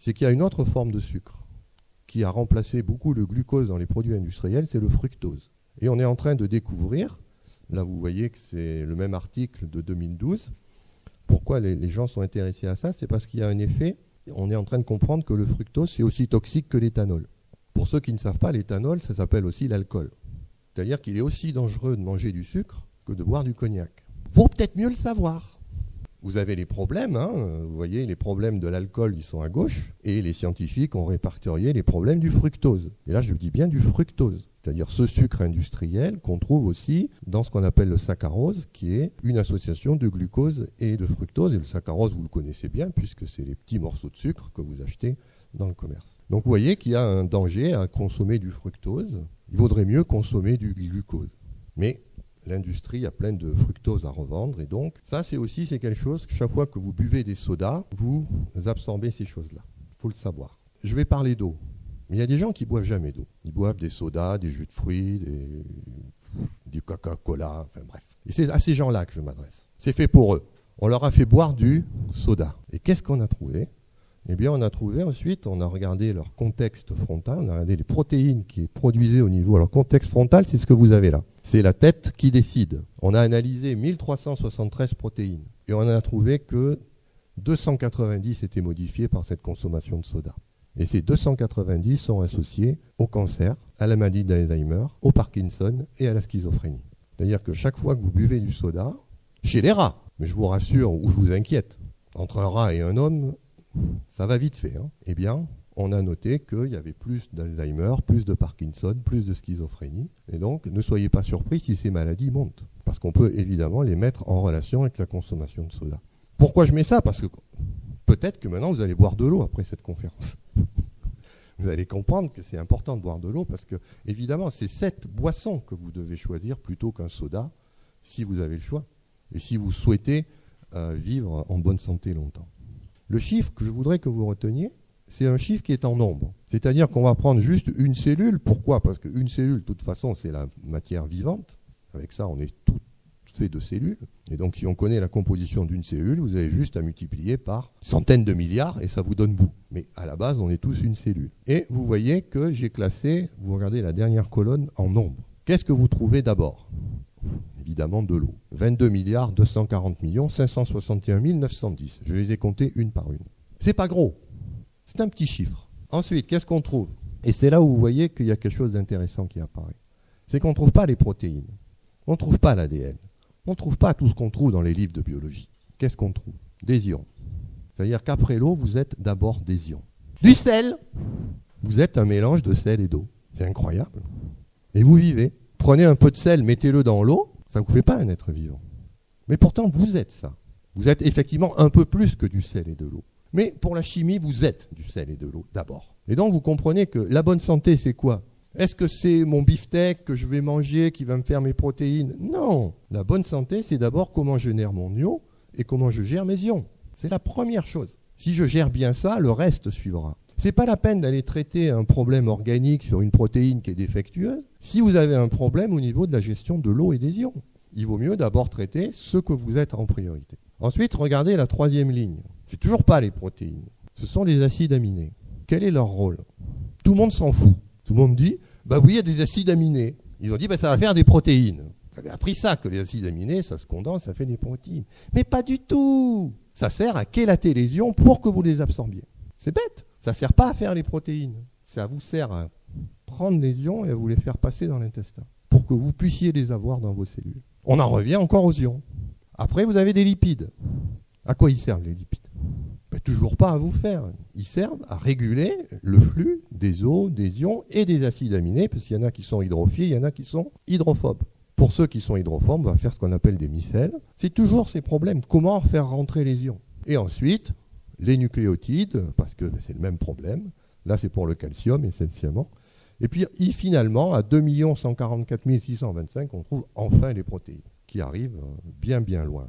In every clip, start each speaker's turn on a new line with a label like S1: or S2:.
S1: c'est qu'il y a une autre forme de sucre qui a remplacé beaucoup le glucose dans les produits industriels, c'est le fructose. Et on est en train de découvrir, là vous voyez que c'est le même article de 2012, pourquoi les gens sont intéressés à ça, c'est parce qu'il y a un effet, on est en train de comprendre que le fructose c'est aussi toxique que l'éthanol. Pour ceux qui ne savent pas, l'éthanol ça s'appelle aussi l'alcool. C'est-à-dire qu'il est aussi dangereux de manger du sucre que de boire du cognac. Faut peut-être mieux le savoir. Vous avez les problèmes, vous voyez, les problèmes de l'alcool, ils sont à gauche, et les scientifiques ont répertorié les problèmes du fructose. Et là, je dis bien du fructose, c'est-à-dire ce sucre industriel qu'on trouve aussi dans ce qu'on appelle le saccharose, qui est une association de glucose et de fructose. Et le saccharose, vous le connaissez bien, puisque c'est les petits morceaux de sucre que vous achetez dans le commerce. Donc vous voyez qu'il y a un danger à consommer du fructose. Il vaudrait mieux consommer du glucose. Mais l'industrie a plein de fructose à revendre et donc ça c'est quelque chose que chaque fois que vous buvez des sodas, vous absorbez ces choses-là. Il faut le savoir. Je vais parler d'eau. Mais il y a des gens qui boivent jamais d'eau. Ils boivent des sodas, des jus de fruits, du Coca-Cola, enfin bref. Et c'est à ces gens-là que je m'adresse. C'est fait pour eux. On leur a fait boire du soda. Et qu'est-ce qu'on a trouvé ? Eh bien, on a trouvé ensuite, on a regardé leur contexte frontal, on a regardé les protéines qui produisaient au niveau. Alors, contexte frontal, c'est ce que vous avez là. C'est la tête qui décide. On a analysé 1373 protéines et on a trouvé que 290 étaient modifiées par cette consommation de soda. Et ces 290 sont associés au cancer, à la maladie d'Alzheimer, au Parkinson et à la schizophrénie. C'est-à-dire que chaque fois que vous buvez du soda, chez les rats, mais je vous rassure ou je vous inquiète, entre un rat et un homme, ça va vite fait. Eh bien, on a noté qu'il y avait plus d'Alzheimer, plus de Parkinson, plus de schizophrénie. Et donc, ne soyez pas surpris si ces maladies montent. Parce qu'on peut évidemment les mettre en relation avec la consommation de soda. Pourquoi je mets ça ? Parce que peut-être que maintenant, vous allez boire de l'eau après cette conférence. Vous allez comprendre que c'est important de boire de l'eau parce que, évidemment, c'est cette boisson que vous devez choisir plutôt qu'un soda, si vous avez le choix. Et si vous souhaitez vivre en bonne santé longtemps. Le chiffre que je voudrais que vous reteniez, c'est un chiffre qui est en nombre. C'est-à-dire qu'on va prendre juste une cellule. Pourquoi ? Parce qu'une cellule, de toute façon, c'est la matière vivante. Avec ça, on est tout fait de cellules. Et donc, si on connaît la composition d'une cellule, vous avez juste à multiplier par centaines de milliards et ça vous donne bout. Mais à la base, on est tous une cellule. Et vous voyez que j'ai classé, vous regardez la dernière colonne, en nombre. Qu'est-ce que vous trouvez d'abord ? Évidemment de l'eau. 22 milliards 240 millions 561 910. Je les ai comptés une par une. C'est pas gros. C'est un petit chiffre. Ensuite, qu'est-ce qu'on trouve ? Et c'est là où vous voyez qu'il y a quelque chose d'intéressant qui apparaît. C'est qu'on ne trouve pas les protéines. On ne trouve pas l'ADN. On ne trouve pas tout ce qu'on trouve dans les livres de biologie. Qu'est-ce qu'on trouve ? Des ions. C'est-à-dire qu'après l'eau, vous êtes d'abord des ions. Du sel ! Vous êtes un mélange de sel et d'eau. C'est incroyable. Et vous vivez. Prenez un peu de sel, mettez-le dans l'eau. Ça ne vous fait pas un être vivant. Mais pourtant, vous êtes ça. Vous êtes effectivement un peu plus que du sel et de l'eau. Mais pour la chimie, vous êtes du sel et de l'eau d'abord. Et donc, vous comprenez que la bonne santé, c'est quoi ? Est-ce que c'est mon beefsteak que je vais manger qui va me faire mes protéines ? Non. La bonne santé, c'est d'abord comment je gère mon ion et comment je gère mes ions. C'est la première chose. Si je gère bien ça, le reste suivra. C'est pas la peine d'aller traiter un problème organique sur une protéine qui est défectueuse si vous avez un problème au niveau de la gestion de l'eau et des ions. Il vaut mieux d'abord traiter ce que vous êtes en priorité. Ensuite, regardez la troisième ligne. C'est toujours pas les protéines. Ce sont les acides aminés. Quel est leur rôle ? Tout le monde s'en fout. Tout le monde dit, bah oui, il y a des acides aminés. Ils ont dit, bah ça va faire des protéines. Vous avez appris ça, que les acides aminés, ça se condense, ça fait des protéines. Mais pas du tout. Ça sert à chélater les ions pour que vous les absorbiez. C'est bête. Ça ne sert pas à faire les protéines. Ça vous sert à prendre les ions et à vous les faire passer dans l'intestin pour que vous puissiez les avoir dans vos cellules. On en revient encore aux ions. Après, vous avez des lipides. À quoi ils servent, les lipides ? Toujours pas à vous faire. Ils servent à réguler le flux des eaux, des ions et des acides aminés, parce qu'il y en a qui sont hydrophiles, il y en a qui sont hydrophobes. Pour ceux qui sont hydrophobes, on va faire ce qu'on appelle des micelles. C'est toujours ces problèmes. Comment faire rentrer les ions ? Et ensuite, les nucléotides, parce que c'est le même problème. Là, c'est pour le calcium, essentiellement. Et puis, finalement, à 2 144 625, on trouve enfin les protéines, qui arrivent bien loin.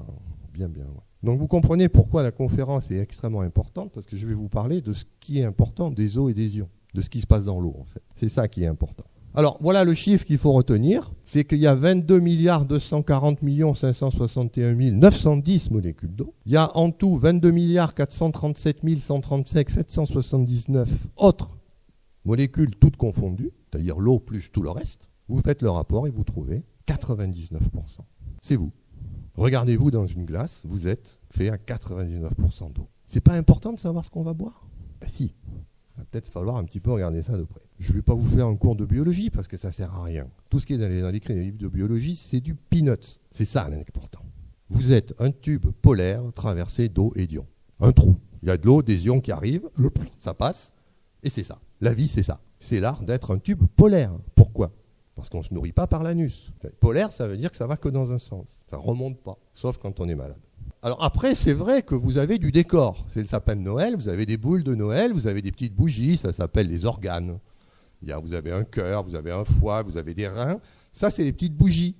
S1: Bien loin. Donc, vous comprenez pourquoi la conférence est extrêmement importante, parce que je vais vous parler de ce qui est important des eaux et des ions, de ce qui se passe dans l'eau, en fait. C'est ça qui est important. Alors, voilà le chiffre qu'il faut retenir, c'est qu'il y a 22 240 561 910 molécules d'eau. Il y a en tout 22 437 135 779 autres molécules toutes confondues, c'est-à-dire l'eau plus tout le reste. Vous faites le rapport et vous trouvez 99%. C'est vous. Regardez-vous dans une glace, vous êtes fait à 99% d'eau. C'est pas important de savoir ce qu'on va boire? Ben si. Il va peut-être falloir un petit peu regarder ça de près. Je ne vais pas vous faire un cours de biologie parce que ça ne sert à rien. Tout ce qui est dans les livres de biologie, c'est du peanuts. C'est ça l'important. Vous êtes un tube polaire traversé d'eau et d'ions. Un trou. Il y a de l'eau, des ions qui arrivent, ça passe, et c'est ça. La vie, c'est ça. C'est l'art d'être un tube polaire. Pourquoi? Parce qu'on ne se nourrit pas par l'anus. Polaire, ça veut dire que ça va que dans un sens. Ça ne remonte pas, sauf quand on est malade. Alors après, c'est vrai que vous avez du décor. C'est le sapin de Noël, vous avez des boules de Noël, vous avez des petites bougies, ça s'appelle les organes. Vous avez un cœur, vous avez un foie, vous avez des reins. Ça, c'est les petites bougies.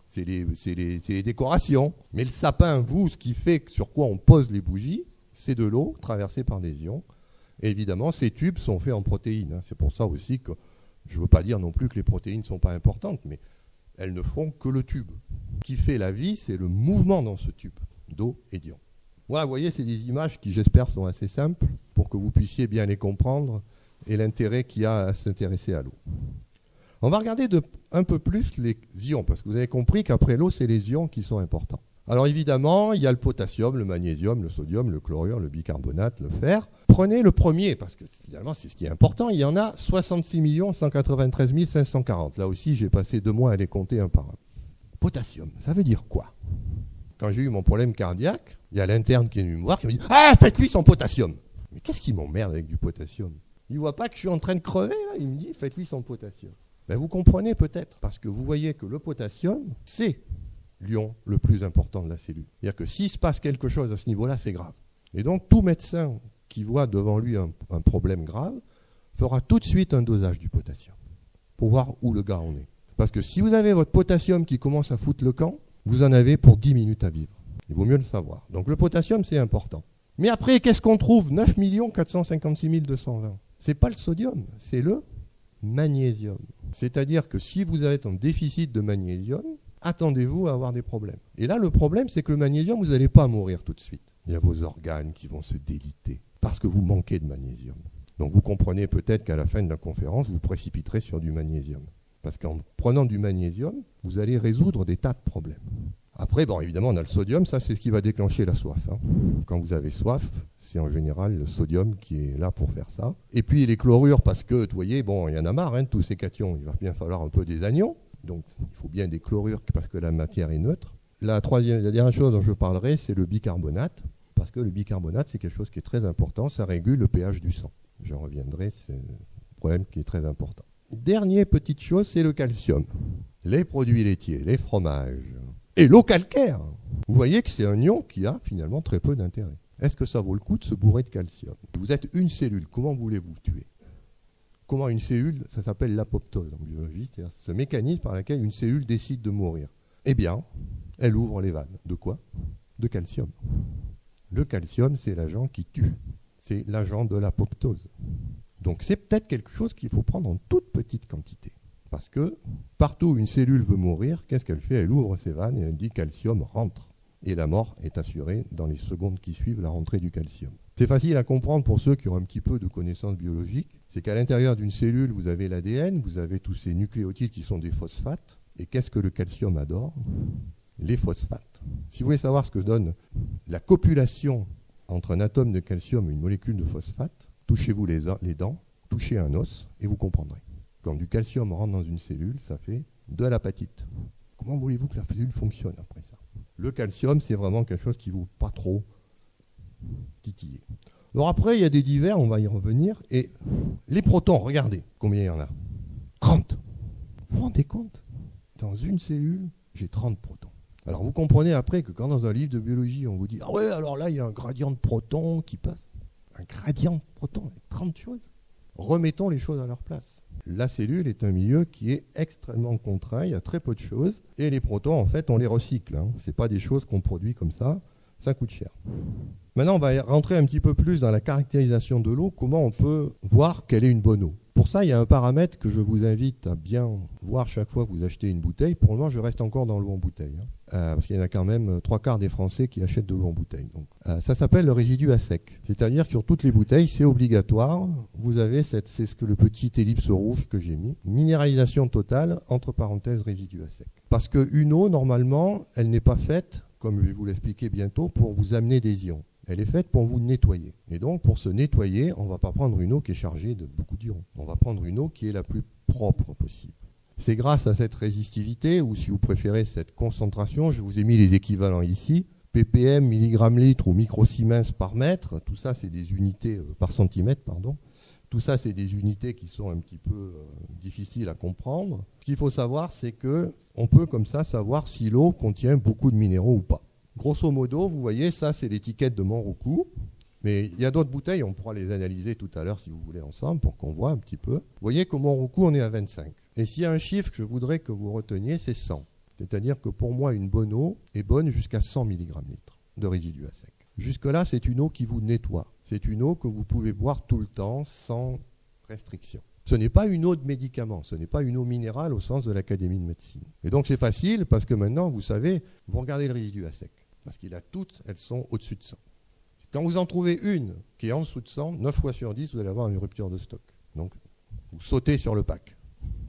S1: C'est les décorations. Mais le sapin, vous, ce qui fait sur quoi on pose les bougies, c'est de l'eau traversée par des ions. Et évidemment, ces tubes sont faits en protéines. C'est pour ça aussi que je ne veux pas dire non plus que les protéines ne sont pas importantes, mais elles ne font que le tube. Ce qui fait la vie, c'est le mouvement dans ce tube d'eau et d'ions. Voilà, vous voyez, c'est des images qui, j'espère, sont assez simples pour que vous puissiez bien les comprendre et l'intérêt qu'il y a à s'intéresser à l'eau. On va regarder un peu plus les ions, parce que vous avez compris qu'après l'eau, c'est les ions qui sont importants. Alors évidemment, il y a le potassium, le magnésium, le sodium, le chlorure, le bicarbonate, le fer. Prenez le premier, parce que finalement, c'est ce qui est important. Il y en a 66 193 540. Là aussi, j'ai passé 2 mois à les compter un par un. Potassium, ça veut dire quoi? Quand j'ai eu mon problème cardiaque, il y a l'interne qui est venu me voir qui m'a dit « Ah, faites-lui son potassium !» Mais qu'est-ce qui m'emmerde avec du potassium? Il ne voit pas que je suis en train de crever, là. Il me dit « Faites-lui son potassium !» Ben, vous comprenez peut-être, parce que vous voyez que le potassium, c'est l'ion le plus important de la cellule. C'est-à-dire que s'il se passe quelque chose à ce niveau-là, c'est grave. Et donc, tout médecin qui voit devant lui un problème grave fera tout de suite un dosage du potassium pour voir où le gars en est. Parce que si vous avez votre potassium qui commence à foutre le camp, vous en avez pour 10 minutes à vivre. Il vaut mieux le savoir. Donc le potassium, c'est important. Mais après, qu'est-ce qu'on trouve? 9 456 220. Ce n'est pas le sodium, c'est le magnésium. C'est-à-dire que si vous êtes en déficit de magnésium, attendez-vous à avoir des problèmes. Et là, le problème, c'est que le magnésium, vous n'allez pas mourir tout de suite. Il y a vos organes qui vont se déliter parce que vous manquez de magnésium. Donc vous comprenez peut-être qu'à la fin de la conférence, vous précipiterez sur du magnésium. Parce qu'en prenant du magnésium, vous allez résoudre des tas de problèmes. Après, bon, évidemment, on a le sodium, ça c'est ce qui va déclencher la soif. Quand vous avez soif, c'est en général le sodium qui est là pour faire ça. Et puis les chlorures, parce que, vous voyez, bon, il y en a marre de tous ces cations, il va bien falloir un peu des anions. Donc il faut bien des chlorures parce que la matière est neutre. La dernière chose dont je parlerai, c'est le bicarbonate. Parce que le bicarbonate, c'est quelque chose qui est très important, ça régule le pH du sang. Je reviendrai, c'est un problème qui est très important. Dernière petite chose, c'est le calcium. Les produits laitiers, les fromages et l'eau calcaire. Vous voyez que c'est un ion qui a finalement très peu d'intérêt. Est-ce que ça vaut le coup de se bourrer de calcium? Vous êtes une cellule, comment voulez-vous tuer? Comment une cellule, ça s'appelle l'apoptose en biologie, c'est-à-dire ce mécanisme par lequel une cellule décide de mourir. Eh bien, elle ouvre les vannes. De quoi? De calcium. Le calcium, c'est l'agent qui tue. C'est l'agent de l'apoptose. Donc c'est peut-être quelque chose qu'il faut prendre en toute petite quantité. Parce que partout où une cellule veut mourir, qu'est-ce qu'elle fait? Elle ouvre ses vannes et elle dit calcium rentre. Et la mort est assurée dans les secondes qui suivent la rentrée du calcium. C'est facile à comprendre pour ceux qui ont un petit peu de connaissances biologiques. C'est qu'à l'intérieur d'une cellule, vous avez l'ADN, vous avez tous ces nucléotides qui sont des phosphates. Et qu'est-ce que le calcium adore? Les phosphates. Si vous voulez savoir ce que donne la copulation entre un atome de calcium et une molécule de phosphate, touchez-vous les dents, touchez un os et vous comprendrez. Quand du calcium rentre dans une cellule, ça fait de l'apatite. Comment voulez-vous que la cellule fonctionne après ça? Le calcium, c'est vraiment quelque chose qui ne vous pas trop titiller. Alors après, il y a des divers, on va y revenir. Et les protons, regardez combien il y en a. 30. Vous vous rendez compte? Dans une cellule, j'ai 30 protons. Alors vous comprenez après que quand dans un livre de biologie, on vous dit « Ah ouais, alors là, il y a un gradient de protons qui passe. » Un gradient de protons avec 30 choses. Remettons les choses à leur place. La cellule est un milieu qui est extrêmement contraint, il y a très peu de choses. Et les protons, en fait, on les recycle. Ce n'est pas des choses qu'on produit comme ça. ça coûte cher. Maintenant, on va rentrer un petit peu plus dans la caractérisation de l'eau, comment on peut voir quelle est une bonne eau. Pour ça, il y a un paramètre que je vous invite à bien voir chaque fois que vous achetez une bouteille. Pour le moment, je reste encore dans l'eau en bouteille, parce qu'il y en a quand même 3/4 des Français qui achètent de l'eau en bouteille. Donc, ça s'appelle le résidu à sec. C'est-à-dire que sur toutes les bouteilles, c'est obligatoire. Vous avez c'est ce que le petit ellipse rouge que j'ai mis. Minéralisation totale, entre parenthèses, résidu à sec. Parce qu'une eau, normalement, elle n'est pas faite, comme je vais vous l'expliquer bientôt, pour vous amener des ions. Elle est faite pour vous nettoyer. Et donc, pour se nettoyer, on ne va pas prendre une eau qui est chargée de beaucoup d'ions. On va prendre une eau qui est la plus propre possible. C'est grâce à cette résistivité, ou si vous préférez cette concentration, je vous ai mis les équivalents ici, ppm, milligramme litre ou microsiemens par mètre, tout ça c'est des unités par centimètre, pardon. Tout ça c'est des unités qui sont un petit peu difficiles à comprendre. Ce qu'il faut savoir, c'est qu'on peut comme ça savoir si l'eau contient beaucoup de minéraux ou pas. Grosso modo, vous voyez, ça c'est l'étiquette de Monroucou. Mais il y a d'autres bouteilles, on pourra les analyser tout à l'heure si vous voulez ensemble pour qu'on voit un petit peu. Vous voyez qu'au Monroucou, on est à 25. Et s'il y a un chiffre que je voudrais que vous reteniez, c'est 100. C'est-à-dire que pour moi, une bonne eau est bonne jusqu'à 100 mg litre de résidu à sec. Jusque-là, c'est une eau qui vous nettoie. C'est une eau que vous pouvez boire tout le temps sans restriction. Ce n'est pas une eau de médicament, ce n'est pas une eau minérale au sens de l'Académie de médecine. Et donc c'est facile parce que maintenant, vous savez, vous regardez le résidu à sec. Parce qu'il a toutes, elles sont au-dessus de 100. Quand vous en trouvez une qui est en dessous de 100, 9 fois sur 10, vous allez avoir une rupture de stock. Donc, vous sautez sur le pack,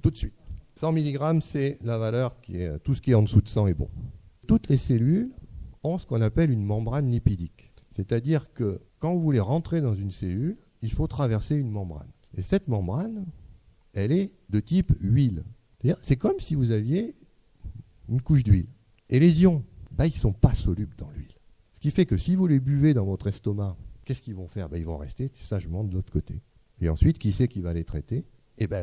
S1: tout de suite. 100 mg, c'est la valeur qui est... Tout ce qui est en dessous de 100 est bon. Toutes les cellules ont ce qu'on appelle une membrane lipidique. C'est-à-dire que quand vous voulez rentrer dans une cellule, il faut traverser une membrane. Et cette membrane, elle est de type huile. C'est-à-dire, c'est comme si vous aviez une couche d'huile. Et les ions, ils ne sont pas solubles dans l'huile. Ce qui fait que si vous les buvez dans votre estomac, qu'est-ce qu'ils vont faire ? Ils vont rester sagement de l'autre côté. Et ensuite, qui c'est qui va les traiter ?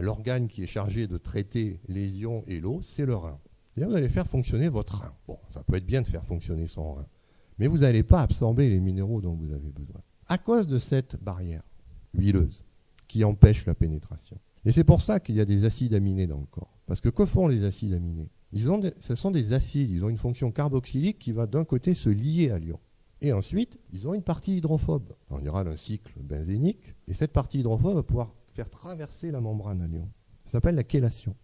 S1: L'organe qui est chargé de traiter les ions et l'eau, c'est le rein. C'est-à-dire vous allez faire fonctionner votre rein. Bon, ça peut être bien de faire fonctionner son rein, mais vous n'allez pas absorber les minéraux dont vous avez besoin. À cause de cette barrière huileuse qui empêche la pénétration. Et c'est pour ça qu'il y a des acides aminés dans le corps. Parce que font les acides aminés ? Ce sont des acides, ils ont une fonction carboxylique qui va d'un côté se lier à l'ion. Et ensuite, ils ont une partie hydrophobe. On ira un cycle benzénique, et cette partie hydrophobe va pouvoir faire traverser la membrane à l'ion. Ça s'appelle la chélation.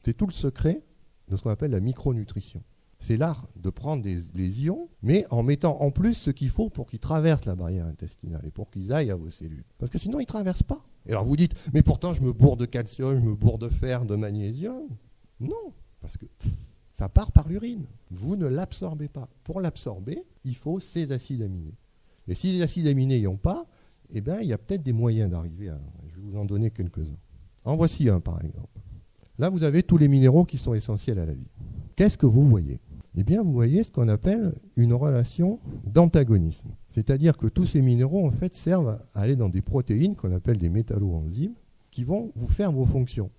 S1: C'est tout le secret de ce qu'on appelle la micronutrition. C'est l'art de prendre les ions, mais en mettant en plus ce qu'il faut pour qu'ils traversent la barrière intestinale et pour qu'ils aillent à vos cellules. Parce que sinon, ils ne traversent pas. Et alors vous dites, mais pourtant je me bourre de calcium, je me bourre de fer, de magnésium. Non, parce que ça part par l'urine. Vous ne l'absorbez pas. Pour l'absorber, il faut ces acides aminés. Et si les acides aminés n'y ont pas, il y a peut-être des moyens d'arriver à... Je vais vous en donner quelques-uns. En voici un par exemple. Là, vous avez tous les minéraux qui sont essentiels à la vie. Qu'est-ce que vous voyez ? Vous voyez ce qu'on appelle une relation d'antagonisme. C'est-à-dire que tous ces minéraux, en fait, servent à aller dans des protéines qu'on appelle des métalloenzymes qui vont vous faire vos fonctions.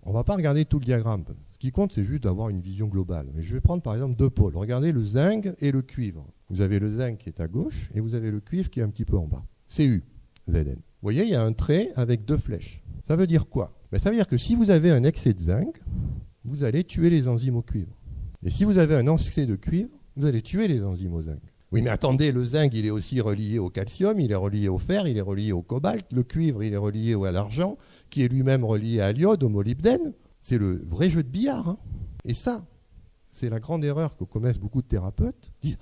S1: On ne va pas regarder tout le diagramme. Ce qui compte, c'est juste d'avoir une vision globale. Mais je vais prendre par exemple deux pôles. Regardez le zinc et le cuivre. Vous avez le zinc qui est à gauche et vous avez le cuivre qui est un petit peu en bas. Cu, Zn. Vous voyez, il y a un trait avec deux flèches. Ça veut dire quoi ? Ça veut dire que si vous avez un excès de zinc, vous allez tuer les enzymes au cuivre. Et si vous avez un excès de cuivre, vous allez tuer les enzymes au zinc. Oui, mais attendez, le zinc, il est aussi relié au calcium, il est relié au fer, il est relié au cobalt. Le cuivre, il est relié à l'argent, qui est lui-même relié à l'iode, au molybdène. C'est le vrai jeu de billard. Et ça, c'est la grande erreur que commettent beaucoup de thérapeutes. Ils disent,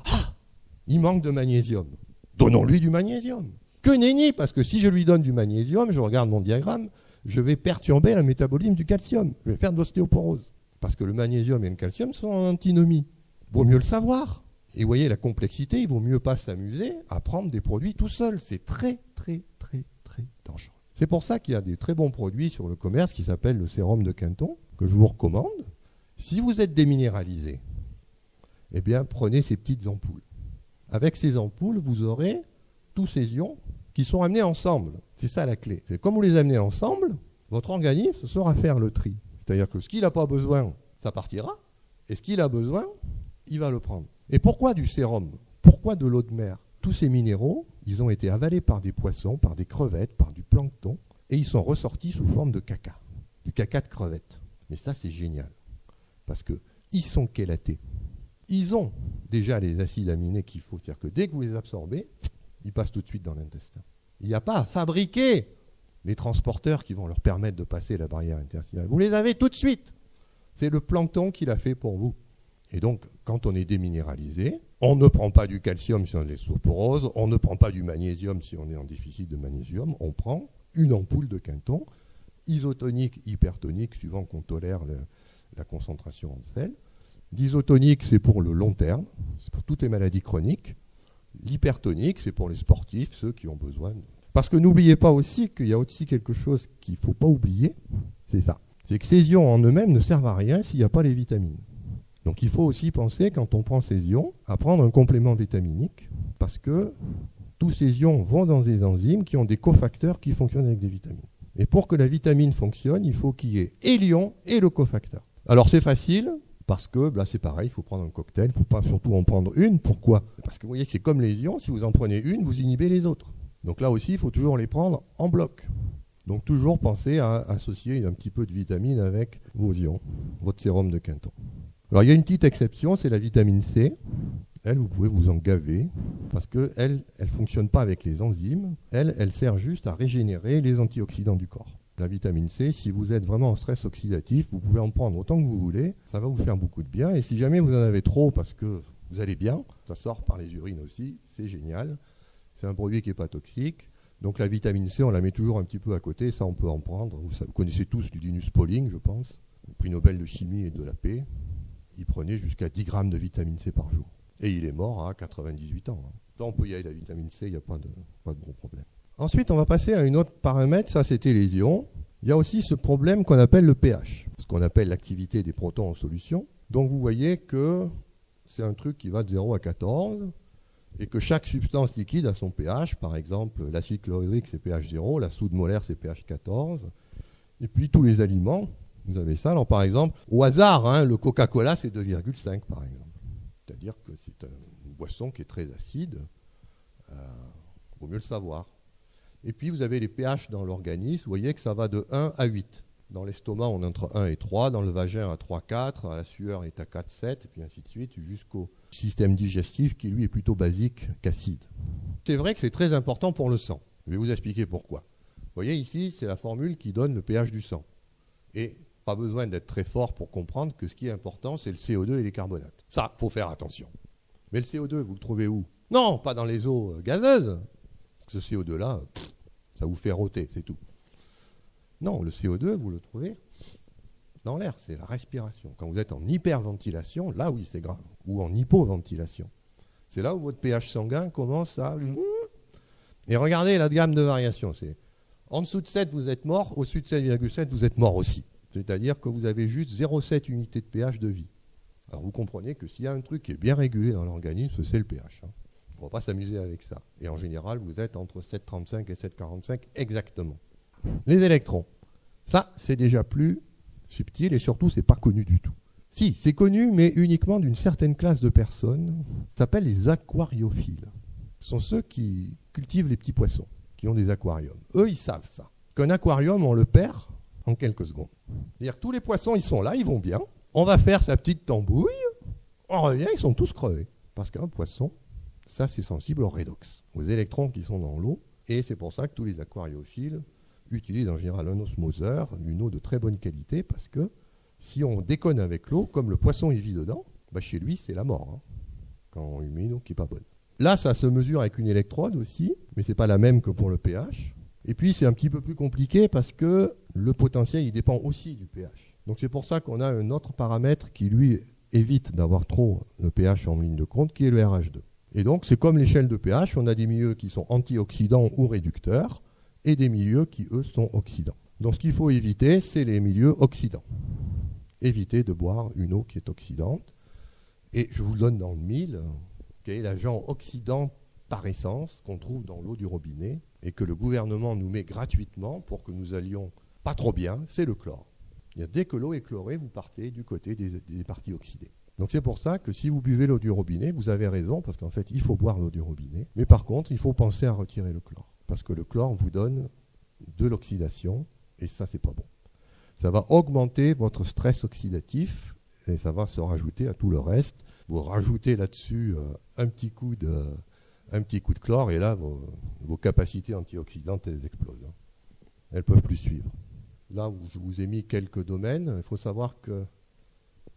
S1: il manque de magnésium. Donnons-lui du magnésium. Que nenni, parce que si je lui donne du magnésium, je regarde mon diagramme, je vais perturber le métabolisme du calcium. Je vais faire de l'ostéoporose. Parce que le magnésium et le calcium sont en antinomie. Il vaut mieux le savoir. Et vous voyez la complexité, il vaut mieux pas s'amuser à prendre des produits tout seul. C'est très, très, très, très dangereux. C'est pour ça qu'il y a des très bons produits sur le commerce qui s'appellent le sérum de Quinton, que je vous recommande. Si vous êtes déminéralisé, prenez ces petites ampoules. Avec ces ampoules, vous aurez tous ces ions qui sont amenés ensemble. C'est ça la clé. C'est comme vous les amenez ensemble, votre organisme saura faire le tri. C'est-à-dire que ce qu'il n'a pas besoin, ça partira. Et ce qu'il a besoin, il va le prendre. Et pourquoi du sérum ? Pourquoi de l'eau de mer ? Tous ces minéraux, ils ont été avalés par des poissons, par des crevettes, par du plancton, et ils sont ressortis sous forme de caca. Du caca de crevettes. Mais ça, c'est génial. Parce qu'ils sont chélatés. ils ont déjà les acides aminés qu'il faut. C'est-à-dire que dès que vous les absorbez, ils passent tout de suite dans l'intestin. Il n'y a pas à fabriquer les transporteurs qui vont leur permettre de passer la barrière interstitielle. Vous les avez tout de suite. C'est le plancton qui l'a fait pour vous. Et donc, quand on est déminéralisé, on ne prend pas du calcium si on a des l'osteoporose, on ne prend pas du magnésium si on est en déficit de magnésium, on prend une ampoule de Quinton, isotonique, hypertonique, suivant qu'on tolère la concentration en sel. L'isotonique, c'est pour le long terme, c'est pour toutes les maladies chroniques. L'hypertonique, c'est pour les sportifs, ceux qui ont besoin. Parce que n'oubliez pas aussi qu'il y a aussi quelque chose qu'il ne faut pas oublier, c'est ça. C'est que ces ions en eux-mêmes ne servent à rien s'il n'y a pas les vitamines. Donc il faut aussi penser, quand on prend ces ions, à prendre un complément vitaminique, parce que tous ces ions vont dans des enzymes qui ont des cofacteurs qui fonctionnent avec des vitamines. Et pour que la vitamine fonctionne, il faut qu'il y ait et l'ion et le cofacteur. Alors c'est facile, parce que là c'est pareil, il faut prendre un cocktail, il ne faut pas surtout en prendre une. Pourquoi ? Parce que vous voyez que c'est comme les ions, si vous en prenez une, vous inhibez les autres. Donc là aussi, il faut toujours les prendre en bloc. Donc toujours pensez à associer un petit peu de vitamine avec vos ions, votre sérum de Quinton. Alors il y a une petite exception, c'est la vitamine C. Elle, vous pouvez vous en gaver, parce qu'elle ne fonctionne pas avec les enzymes. Elle sert juste à régénérer les antioxydants du corps. La vitamine C, si vous êtes vraiment en stress oxydatif, vous pouvez en prendre autant que vous voulez, ça va vous faire beaucoup de bien. Et si jamais vous en avez trop parce que vous allez bien, ça sort par les urines aussi, c'est génial. C'est un produit qui n'est pas toxique. Donc la vitamine C, on la met toujours un petit peu à côté, ça on peut en prendre. Vous connaissez tous Linus Pauling, je pense, le prix Nobel de chimie et de la paix. Il prenait jusqu'à 10 grammes de vitamine C par jour. Et il est mort à 98 ans. Ça, on peut y aller, la vitamine C, il n'y a pas de gros problème. Ensuite, on va passer à une autre paramètre, ça c'était les ions. Il y a aussi ce problème qu'on appelle le pH, ce qu'on appelle l'activité des protons en solution. Donc vous voyez que c'est un truc qui va de 0 à 14, et que chaque substance liquide a son pH. Par exemple, l'acide chlorhydrique, c'est pH 0, la soude molaire, c'est pH 14. Et puis tous les aliments, vous avez ça. Alors par exemple, au hasard, le Coca-Cola, c'est 2,5 par exemple. C'est-à-dire que c'est une boisson qui est très acide. Vaut mieux le savoir. Et puis vous avez les pH dans l'organisme. Vous voyez que ça va de 1 à 8. Dans l'estomac, on est entre 1 et 3. Dans le vagin, à 3, 4. La sueur est à 4, 7. Et puis ainsi de suite, jusqu'au système digestif qui, lui, est plutôt basique qu'acide. C'est vrai que c'est très important pour le sang. Je vais vous expliquer pourquoi. Vous voyez ici, c'est la formule qui donne le pH du sang. Et pas besoin d'être très fort pour comprendre que ce qui est important, c'est le CO2 et les carbonates. Ça, il faut faire attention. Mais le CO2, vous le trouvez où ? Non, pas dans les eaux gazeuses. Ce CO2-là, ça vous fait rôter, c'est tout. Non, le CO2, vous le trouvez dans l'air, c'est la respiration. Quand vous êtes en hyperventilation, là oui, c'est grave. Ou en hypoventilation. C'est là où votre pH sanguin commence à... Et regardez la gamme de variations. C'est en dessous de 7, vous êtes mort. Au-dessus de 7,7, vous être mort aussi. C'est-à-dire que vous avez juste 0,7 unités de pH de vie. Alors vous comprenez que s'il y a un truc qui est bien régulé dans l'organisme, c'est le pH. On ne va pas s'amuser avec ça. Et en général, vous êtes entre 7,35 et 7,45 exactement. Les électrons, ça c'est déjà plus subtil et surtout c'est pas connu du tout. Si, c'est connu mais uniquement d'une certaine classe de personnes, ça s'appelle les aquariophiles. Ce sont ceux qui cultivent les petits poissons, qui ont des aquariums. Eux, ils savent ça. Qu'un aquarium, on le perd en quelques secondes. C'est-à-dire que tous les poissons, ils sont là, ils vont bien. On va faire sa petite tambouille, on revient, ils sont tous crevés. Parce qu'un poisson, ça c'est sensible au redox, aux électrons qui sont dans l'eau. Et c'est pour ça que tous les aquariophiles utilisent en général un osmoseur, une eau de très bonne qualité, parce que si on déconne avec l'eau, comme le poisson il vit dedans, chez lui c'est la mort, quand on lui met une eau qui n'est pas bonne. Là, ça se mesure avec une électrode aussi, mais ce n'est pas la même que pour le pH. Et puis c'est un petit peu plus compliqué parce que le potentiel il dépend aussi du pH. Donc c'est pour ça qu'on a un autre paramètre qui lui évite d'avoir trop le pH en ligne de compte, qui est le RH2. Et donc c'est comme l'échelle de pH, on a des milieux qui sont antioxydants ou réducteurs, et des milieux qui, eux, sont oxydants. Donc ce qu'il faut éviter, c'est les milieux oxydants. Évitez de boire une eau qui est oxydante. Et je vous le donne dans le mille, quel est l'agent oxydant par essence qu'on trouve dans l'eau du robinet et que le gouvernement nous met gratuitement pour que nous allions pas trop bien, c'est le chlore. Dès que l'eau est chlorée, vous partez du côté des parties oxydées. Donc c'est pour ça que si vous buvez l'eau du robinet, vous avez raison, parce qu'en fait, il faut boire l'eau du robinet. Mais par contre, il faut penser à retirer le chlore. Parce que le chlore vous donne de l'oxydation, et ça, c'est pas bon. Ça va augmenter votre stress oxydatif, et ça va se rajouter à tout le reste. Vous rajoutez là-dessus un petit coup de chlore et là, vos capacités antioxydantes, elles explosent. Elles ne peuvent plus suivre. Là où je vous ai mis quelques domaines, il faut savoir que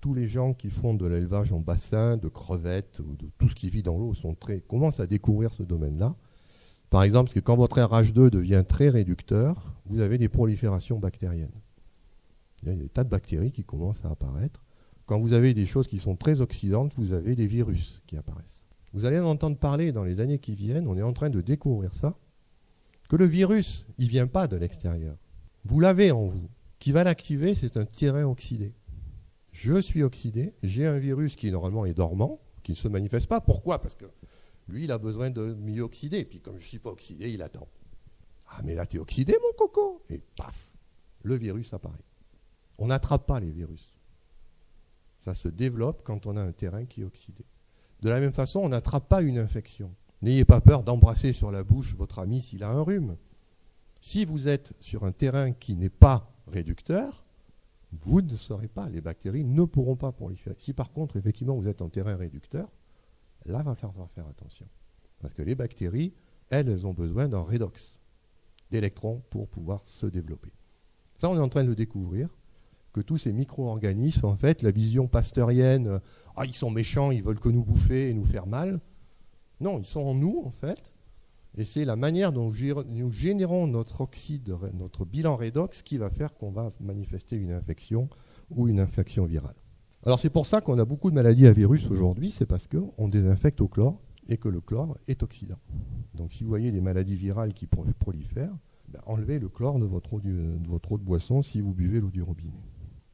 S1: tous les gens qui font de l'élevage en bassin, de crevettes, ou de tout ce qui vit dans l'eau, commencent à découvrir ce domaine-là. Par exemple, parce que quand votre RH2 devient très réducteur, vous avez des proliférations bactériennes. Il y a des tas de bactéries qui commencent à apparaître. Quand vous avez des choses qui sont très oxydantes, vous avez des virus qui apparaissent. Vous allez en entendre parler dans les années qui viennent, on est en train de découvrir ça, que le virus, il ne vient pas de l'extérieur. Vous l'avez en vous. Qui va l'activer, c'est un terrain oxydé. Je suis oxydé, j'ai un virus qui normalement est dormant, qui ne se manifeste pas. Pourquoi? Parce que lui, il a besoin de mieux oxyder. Puis comme je ne suis pas oxydé, il attend. Ah mais là, tu es oxydé, mon coco. Et paf, le virus apparaît. On n'attrape pas les virus. Ça se développe quand on a un terrain qui est oxydé. De la même façon, on n'attrape pas une infection. N'ayez pas peur d'embrasser sur la bouche votre ami s'il a un rhume. Si vous êtes sur un terrain qui n'est pas réducteur, vous ne saurez pas, les bactéries ne pourront pas proliférer. Si par contre, effectivement, vous êtes en terrain réducteur, là, il va falloir faire attention. Parce que les bactéries, elles ont besoin d'un redox d'électrons pour pouvoir se développer. Ça, on est en train de le découvrir, que tous ces micro-organismes, en fait, la vision pasteurienne, ils sont méchants, ils veulent que nous bouffer et nous faire mal. Non, ils sont en nous, en fait. Et c'est la manière dont nous générons notre oxyde, notre bilan redox, qui va faire qu'on va manifester une infection ou une infection virale. Alors c'est pour ça qu'on a beaucoup de maladies à virus aujourd'hui, c'est parce qu'on désinfecte au chlore et que le chlore est oxydant. Donc si vous voyez des maladies virales qui prolifèrent, enlevez le chlore de votre eau de boisson si vous buvez l'eau du robinet.